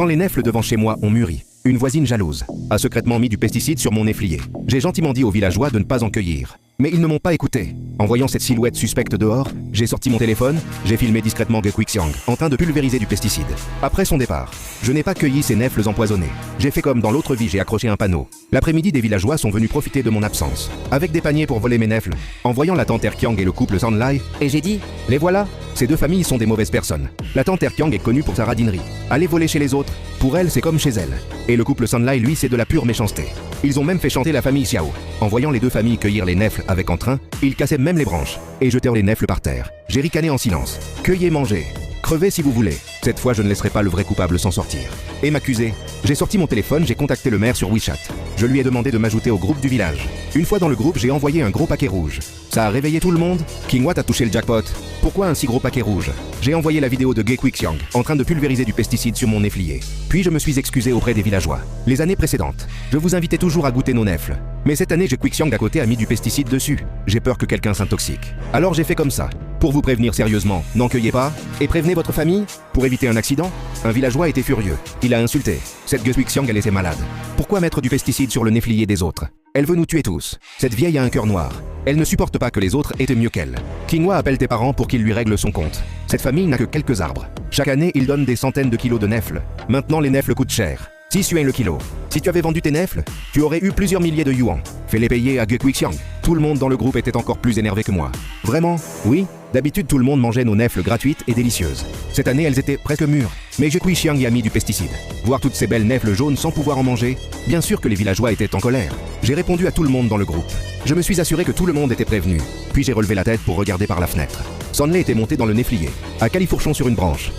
Quand les nèfles devant chez moi ont mûri, une voisine jalouse a secrètement mis du pesticide sur mon néflier. J'ai gentiment dit aux villageois de ne pas en cueillir. Mais ils ne m'ont pas écouté. En voyant cette silhouette suspecte dehors, j'ai sorti mon téléphone, j'ai filmé discrètement Gequixiang en train de pulvériser du pesticide. Après son départ, je n'ai pas cueilli ces nèfles empoisonnées. J'ai fait comme dans l'autre vie, j'ai accroché un panneau. L'après-midi, des villageois sont venus profiter de mon absence, avec des paniers pour voler mes nèfles, en voyant la tante Erkiang et le couple Sanlai, et j'ai dit « Les voilà !» Ces deux familles sont des mauvaises personnes. La tante Erkiang est connue pour sa radinerie. Aller voler chez les autres, pour elle, c'est comme chez elle. Et le couple Sanlai, lui, c'est de la pure méchanceté. Ils ont même fait chanter la famille Xiao. En voyant les deux familles cueillir les nèfles avec entrain, ils cassaient même les branches et jetaient les nèfles par terre. J'ai ricané en silence. Cueillez, mangez. Crevez si vous voulez. Cette fois, je ne laisserai pas le vrai coupable s'en sortir. Et m'accuser. J'ai sorti mon téléphone, j'ai contacté le maire sur WeChat. Je lui ai demandé de m'ajouter au groupe du village. Une fois dans le groupe, j'ai envoyé un gros paquet rouge. Ça a réveillé tout le monde. Qingwat a touché le jackpot. Pourquoi un si gros paquet rouge? J'ai envoyé la vidéo de Gequixiang en train de pulvériser du pesticide sur mon néflier. Puis je me suis excusé auprès des villageois. Les années précédentes, je vous invitais toujours à goûter nos nèfles. Mais cette année, Gequixiang à côté a mis du pesticide dessus. J'ai peur que quelqu'un s'intoxique. Alors j'ai fait comme ça. Pour vous prévenir sérieusement, n'en cueillez pas. Et prévenez votre famille. Pour éviter un accident, un villageois était furieux. Il a insulté. Cette Gequixiang, elle était malade. Pourquoi mettre du pesticide sur le néflier des autres? Elle veut nous tuer tous. Cette vieille a un cœur noir. Elle ne supporte pas que les autres étaient mieux qu'elle. Qingwa appelle tes parents pour qu'ils lui règlent son compte. Cette famille n'a que quelques arbres. Chaque année, ils donnent des centaines de kilos de nèfles. Maintenant, les nèfles coûtent cher. 6 yuan le kilo. Si tu avais vendu tes nèfles, tu aurais eu plusieurs milliers de yuan. Fais-les payer à Gequixiang. Tout le monde dans le groupe était encore plus énervé que moi. Vraiment? Oui. D'habitude, tout le monde mangeait nos nèfles gratuites et délicieuses. Cette année, elles étaient presque mûres. Mais Gequixiang y a mis du pesticide. Voir toutes ces belles nèfles jaunes sans pouvoir en manger, bien sûr que les villageois étaient en colère. J'ai répondu à tout le monde dans le groupe. Je me suis assuré que tout le monde était prévenu. Puis j'ai relevé la tête pour regarder par la fenêtre. Sanlai était monté dans le néflier, à califourchon sur une branche.